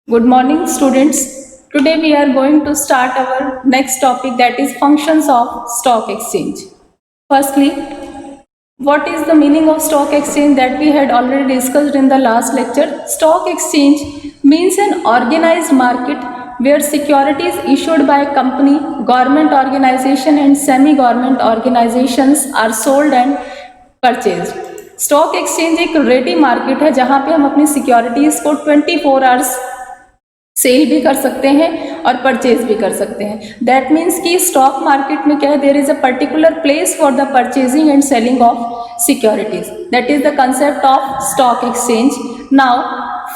Good morning, students. Today we are going to start our next topic, that is functions of stock exchange. Firstly, what is the meaning of stock exchange that we had already discussed in the last lecture? Stock exchange means an organized market where securities issued by a company, government organization and semi-government organizations are sold and purchased. Stock exchange एक ready market है जहां पे हम अपनी securities को 24 hours cell भी कर सकते हैं और परचेज भी कर सकते हैं. दैट मीन्स कि स्टॉक मार्केट में क्या है, there is a particular place for the purchasing and selling of securities. That is the concept of stock exchange. Now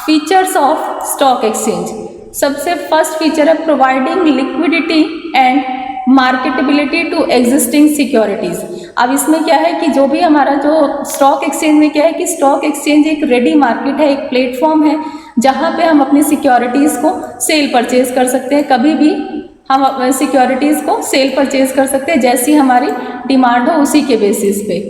features of stock exchange. सबसे फर्स्ट फीचर है providing liquidity and marketability to existing securities. अब इसमें क्या है कि जो भी हमारा जो स्टॉक एक्सचेंज में क्या है कि स्टॉक एक्सचेंज एक रेडी मार्केट है, एक प्लेटफॉर्म है जहां पे हम अपनी सिक्योरिटीज को सेल परचेज कर सकते हैं. कभी भी हम सिक्योरिटीज को सेल परचेज कर सकते हैं जैसी हमारी डिमांड हो उसी के बेसिस पे.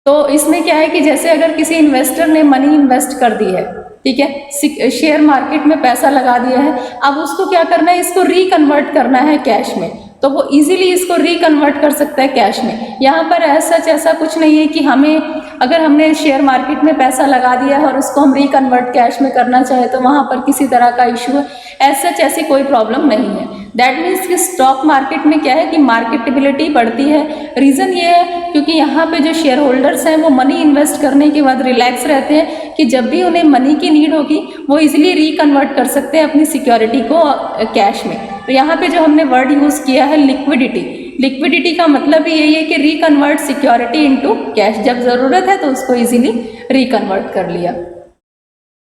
तो इसमें क्या है कि जैसे अगर किसी इन्वेस्टर ने मनी इन्वेस्ट कर दी है, ठीक है, शेयर मार्केट में पैसा लगा दिया है, अब उसको क्या करना है, इसको रिकन्वर्ट करना है कैश में, तो वो इजीली इसको रिकन्वर्ट कर सकता है कैश में. यहाँ पर ऐसा कुछ नहीं है कि हमें अगर हमने शेयर मार्केट में पैसा लगा दिया है और उसको हम रिकन्वर्ट कैश में करना चाहे तो वहाँ पर किसी तरह का इशू है, ऐसी कोई प्रॉब्लम नहीं है. दैट मीन्स कि स्टॉक मार्केट में क्या है कि मार्केटेबिलिटी बढ़ती है. रीज़न ये है क्योंकि यहाँ पे जो शेयर होल्डर्स हैं वो मनी इन्वेस्ट करने के बाद रिलैक्स रहते हैं कि जब भी उन्हें मनी की नीड होगी वो इजीली रिकन्वर्ट कर सकते हैं अपनी सिक्योरिटी को कैश में. तो यहाँ पे जो हमने वर्ड यूज़ किया है लिक्विडिटी, लिक्विडिटी का मतलब ही यही है कि रिकन्वर्ट सिक्योरिटी इनटू कैश. जब ज़रूरत है तो उसको इजीली रिकन्वर्ट कर लिया.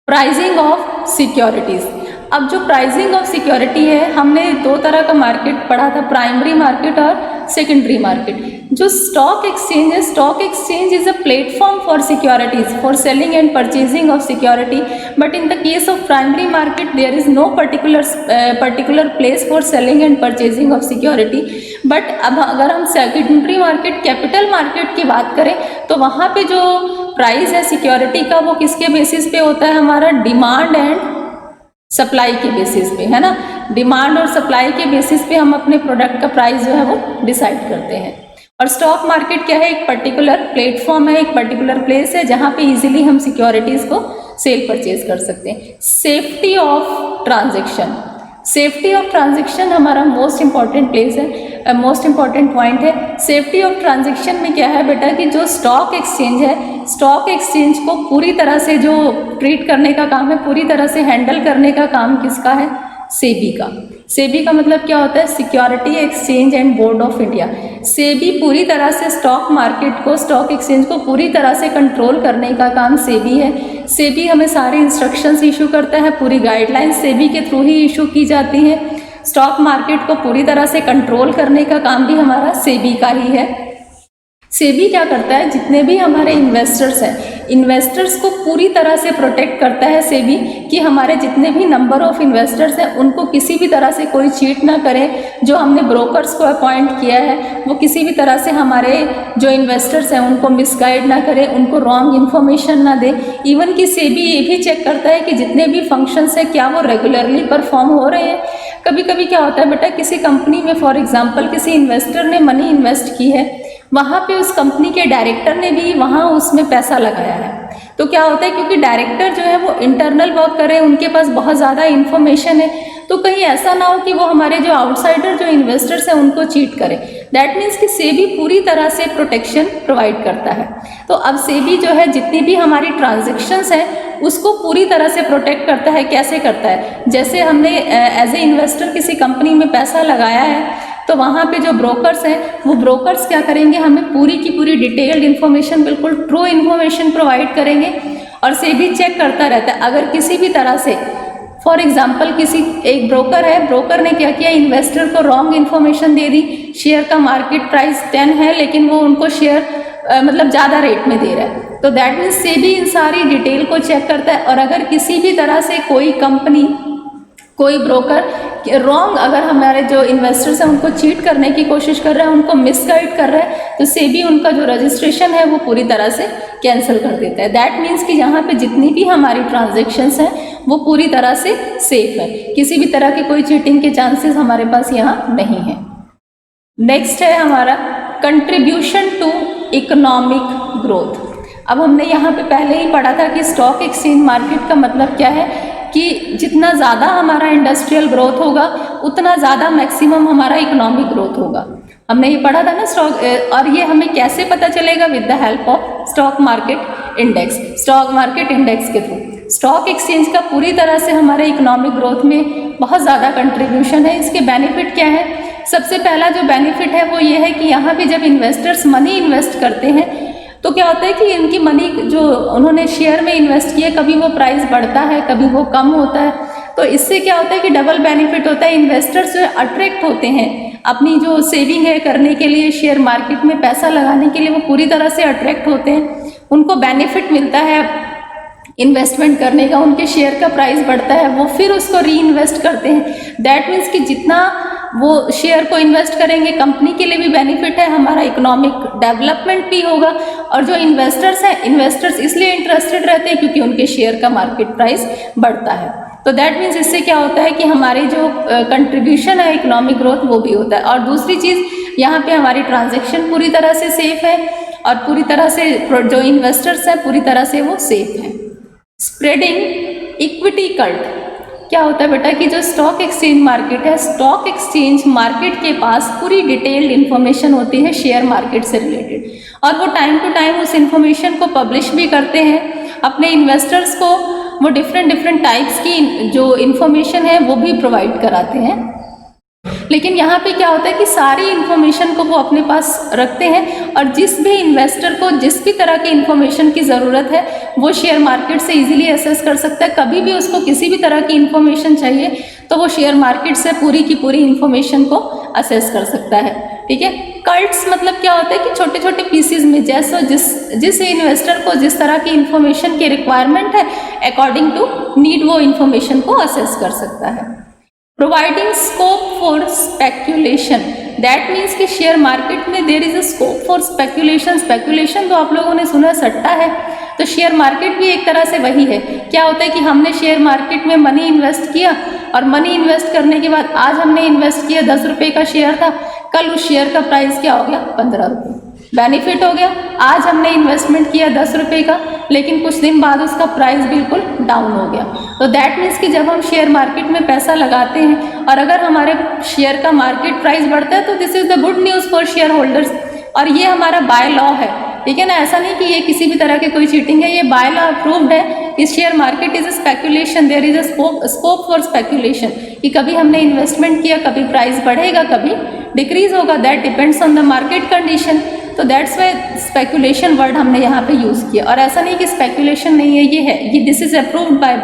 Pricing of securities. अब जो प्राइसिंग ऑफ सिक्योरिटी है, हमने दो तरह का मार्केट पढ़ा था, प्राइमरी मार्केट और सेकेंडरी मार्केट. जो स्टॉक एक्सचेंज है, stock exchange is a platform for securities for selling and purchasing of security. But in the case of primary market there is no particular place for selling and purchasing of security. But अब अगर हम secondary market, capital market की बात करें तो वहाँ पे जो प्राइस है सिक्योरिटी का वो किसके बेसिस पे होता है, हमारा डिमांड एंड सप्लाई के बेसिस पे, है ना. डिमांड और सप्लाई के बेसिस पे हम अपने प्रोडक्ट का प्राइस जो है वो डिसाइड करते हैं. और स्टॉक मार्केट क्या है, एक पर्टिकुलर प्लेटफॉर्म है, एक पर्टिकुलर प्लेस है जहाँ पे इजीली हम सिक्योरिटीज़ को सेल परचेज कर सकते हैं. Safety of transaction. Safety of transaction हमारा मोस्ट इंपॉर्टेंट प्लेस है, मोस्ट इंपॉर्टेंट पॉइंट है. सेफ्टी ऑफ ट्रांजेक्शन में क्या है बेटा कि जो स्टॉक एक्सचेंज है, स्टॉक एक्सचेंज को पूरी तरह से जो ट्रीट करने का काम है, पूरी तरह से हैंडल करने का काम किसका है, सेबी का. सेबी का मतलब क्या होता है, security exchange and board of India. SEBI पूरी तरह से स्टॉक मार्केट को, स्टॉक एक्सचेंज को पूरी तरह से कंट्रोल करने का काम सेबी है. सेबी हमें सारे इंस्ट्रक्शंस इशू करता है, पूरी गाइडलाइंस सेबी के थ्रू ही इशू की जाती है. स्टॉक मार्केट को पूरी तरह से कंट्रोल करने का काम भी हमारा सेबी का ही है. सेबी क्या करता है, जितने भी हमारे इन्वेस्टर्स हैं, इन्वेस्टर्स को पूरी तरह से प्रोटेक्ट करता है सेबी कि हमारे जितने भी नंबर ऑफ इन्वेस्टर्स हैं उनको किसी भी तरह से कोई चीट ना करें. जो हमने ब्रोकर्स को अपॉइंट किया है वो किसी भी तरह से हमारे जो इन्वेस्टर्स हैं उनको मिसगाइड ना करें, उनको रॉन्ग इन्फॉर्मेशन ना दें. इवन कि सेबी ये भी चेक करता है कि जितने भी फंक्शंस हैं क्या वो रेगुलरली परफॉर्म हो रहे हैं. कभी कभी क्या होता है बेटा, किसी कंपनी में फॉर एग्जाम्पल किसी इन्वेस्टर ने मनी इन्वेस्ट की है, वहाँ पे उस कंपनी के डायरेक्टर ने भी वहाँ उसमें पैसा लगाया है. तो क्या होता है, क्योंकि डायरेक्टर जो है वो इंटरनल वर्क कर रहे हैं, उनके पास बहुत ज़्यादा इन्फॉर्मेशन है, तो कहीं ऐसा ना हो कि वो हमारे जो आउटसाइडर जो इन्वेस्टर्स हैं उनको चीट करें. दैट मीन्स कि सेबी पूरी तरह से प्रोटेक्शन प्रोवाइड करता है. तो अब सेबी जो है जितनी भी हमारी ट्रांजेक्शन्स हैं उसको पूरी तरह से प्रोटेक्ट करता है. कैसे करता है, जैसे हमने एज ए इन्वेस्टर किसी कंपनी में पैसा लगाया है तो वहाँ पे जो ब्रोकर्स हैं वो ब्रोकर्स क्या करेंगे, हमें पूरी की पूरी डिटेल्ड इन्फॉर्मेशन, बिल्कुल ट्रू इन्फॉर्मेशन प्रोवाइड करेंगे. और सेबी चेक करता रहता है अगर किसी भी तरह से, फॉर एग्जांपल किसी एक ब्रोकर है, ब्रोकर ने क्या किया, इन्वेस्टर को रॉन्ग इन्फॉर्मेशन दे दी, शेयर का मार्केट प्राइस 10 है लेकिन वो उनको शेयर मतलब ज़्यादा रेट में दे रहा है. तो दैट मीन्स सेबी इन सारी डिटेल को चेक करता है. और अगर किसी भी तरह से कोई कंपनी, कोई ब्रोकर रॉन्ग, अगर हमारे जो इन्वेस्टर्स हैं उनको चीट करने की कोशिश कर रहा है, उनको मिसगाइड कर रहा है, तो सेबी उनका जो रजिस्ट्रेशन है वो पूरी तरह से कैंसिल कर देता है. दैट मीन्स कि यहाँ पे जितनी भी हमारी ट्रांजेक्शन्स हैं वो पूरी तरह से सेफ है, किसी भी तरह की कोई चीटिंग के चांसेस हमारे पास यहाँ नहीं है। नेक्स्ट है हमारा कंट्रीब्यूशन टू इकोनॉमिक ग्रोथ। अब हमने यहाँ पे पहले ही पढ़ा था कि स्टॉक एक्सचेंज मार्केट का मतलब क्या है कि जितना ज़्यादा हमारा इंडस्ट्रियल ग्रोथ होगा उतना ज़्यादा मैक्सिमम हमारा इकोनॉमिक ग्रोथ होगा। हमने ये पढ़ा था ना स्टॉक, और ये हमें कैसे पता चलेगा? With the help of stock market index, stock market index के थ्रू। स्टॉक एक्सचेंज का पूरी तरह से हमारे इकोनॉमिक ग्रोथ में बहुत ज़्यादा कंट्रीब्यूशन है। इसके बेनिफिट क्या है? सबसे पहला जो बेनिफिट है वो ये है कि यहाँ पे जब इन्वेस्टर्स मनी इन्वेस्ट करते हैं तो क्या होता है कि इनकी मनी जो उन्होंने शेयर में इन्वेस्ट किया, कभी वो प्राइस बढ़ता है, कभी वो कम होता है। तो इससे क्या होता है कि डबल बेनिफिट होता है। इन्वेस्टर्स जो अट्रैक्ट होते हैं अपनी जो सेविंग है करने के लिए, शेयर मार्केट में पैसा लगाने के लिए, वो पूरी तरह से अट्रैक्ट होते हैं। उनको बेनिफिट मिलता है इन्वेस्टमेंट करने का, उनके शेयर का प्राइस बढ़ता है, वो फिर उसको री इन्वेस्ट करते हैं। दैट मीन्स कि जितना वो शेयर को इन्वेस्ट करेंगे कंपनी के लिए भी बेनिफिट है, हमारा इकोनॉमिक डेवलपमेंट भी होगा। और जो इन्वेस्टर्स हैं, इन्वेस्टर्स इसलिए इंटरेस्टेड रहते हैं क्योंकि उनके शेयर का मार्केट प्राइस बढ़ता है। तो दैट मीन्स इससे क्या होता है कि हमारी जो कंट्रीब्यूशन है इकोनॉमिक ग्रोथ वो भी होता है। और दूसरी चीज़, यहाँ पे हमारी ट्रांजैक्शन पूरी तरह से सेफ है और पूरी तरह से जो इन्वेस्टर्स हैं पूरी तरह से वो सेफ हैं। स्प्रेडिंग इक्विटी कल्ट क्या होता है बेटा कि जो स्टॉक एक्सचेंज मार्केट है, स्टॉक एक्सचेंज मार्केट के पास पूरी डिटेल्ड इन्फॉर्मेशन होती है शेयर मार्केट से रिलेटेड, और वो टाइम टू टाइम उस इन्फॉर्मेशन को पब्लिश भी करते हैं अपने इन्वेस्टर्स को। वो डिफरेंट टाइप्स की जो इन्फॉर्मेशन है वो भी प्रोवाइड कराते हैं। लेकिन यहाँ पे क्या होता है कि सारी इन्फॉर्मेशन को वो अपने पास रखते हैं, और जिस भी इन्वेस्टर को जिस भी तरह की इन्फॉर्मेशन की ज़रूरत है वो शेयर मार्केट से इजीली असेस कर सकता है। कभी भी उसको किसी भी तरह की इन्फॉर्मेशन चाहिए तो वो शेयर मार्केट से पूरी की पूरी इन्फॉर्मेशन को असेस कर सकता है। ठीक है। कल्ट्स मतलब क्या होता है कि छोटे छोटे पीसीज में जैसा जिस इन्वेस्टर को जिस तरह की इन्फॉर्मेशन की रिक्वायरमेंट है अकॉर्डिंग टू नीड वो इन्फॉर्मेशन को असेस कर सकता है। Providing scope for speculation, that means कि शेयर मार्केट में there is a scope for speculation. Speculation तो आप लोगों ने सुना सट्टा है, तो शेयर मार्केट भी एक तरह से वही है। क्या होता है कि हमने शेयर मार्केट में मनी इन्वेस्ट किया, और मनी इन्वेस्ट करने के बाद आज हमने इन्वेस्ट किया 10 रुपये का शेयर था, कल उस शेयर का प्राइस क्या हो गया 15 रुपये, बेनिफिट हो गया। आज हमने इन्वेस्टमेंट किया 10 रुपये का, लेकिन कुछ दिन बाद उसका प्राइस बिल्कुल डाउन हो गया। तो दैट मीन्स कि जब हम शेयर मार्केट में पैसा लगाते हैं और अगर हमारे शेयर का मार्केट प्राइस बढ़ता है तो this is the good news for share holders, और ये हमारा बाय लॉ है। ठीक है ना, ऐसा नहीं कि ये किसी भी तरह की कोई चीटिंग है, ये बाय लॉ अप्रूव्ड है कि share market is a speculation, there is a scope for speculation, कि कभी हमने इन्वेस्टमेंट किया, कभी प्राइस बढ़ेगा, कभी डिक्रीज होगा, that depends on the market condition. तो दैट्स वाई स्पेक्यूलेशन वर्ड हमने यहाँ पे यूज़ किया, और ऐसा नहीं कि स्पेक्यूलेशन नहीं है, ये है, ये this is approved by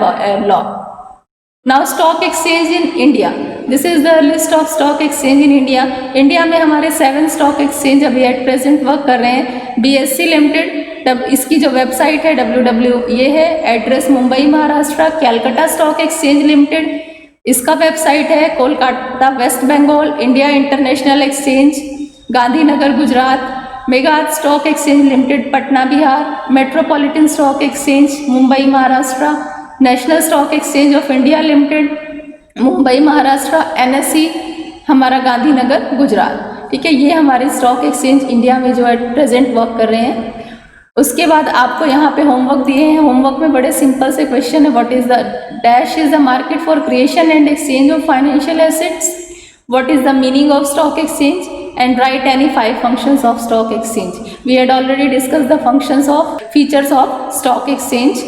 law. Now stock exchange in India, this is the list of stock exchange in India. India में हमारे 7 स्टॉक एक्सचेंज अभी एट प्रेजेंट वर्क कर रहे हैं। BSE लिमिटेड, तब इसकी जो वेबसाइट है www, ये है, address Mumbai Maharashtra. Calcutta stock exchange limited, इसका वेबसाइट है Kolkata West Bengal. India international exchange Gandhinagar Gujarat. Magadh stock exchange limited Patna Bihar. Metropolitan stock exchange Mumbai Maharashtra. National stock exchange of India limited Mumbai Maharashtra. NSE हमारा गांधीनगर गुजरात। ठीक है, ये हमारे स्टॉक एक्सचेंज इंडिया में जो एट प्रेजेंट वर्क कर रहे हैं। उसके बाद आपको यहाँ पे होमवर्क दिए हैं। होमवर्क में बड़े सिंपल से क्वेश्चन है, what is the dash is the market for creation and exchange of financial assets, what is the meaning of stock exchange, and write any 5 functions of stock exchange. We had already discussed the functions of features of stock exchange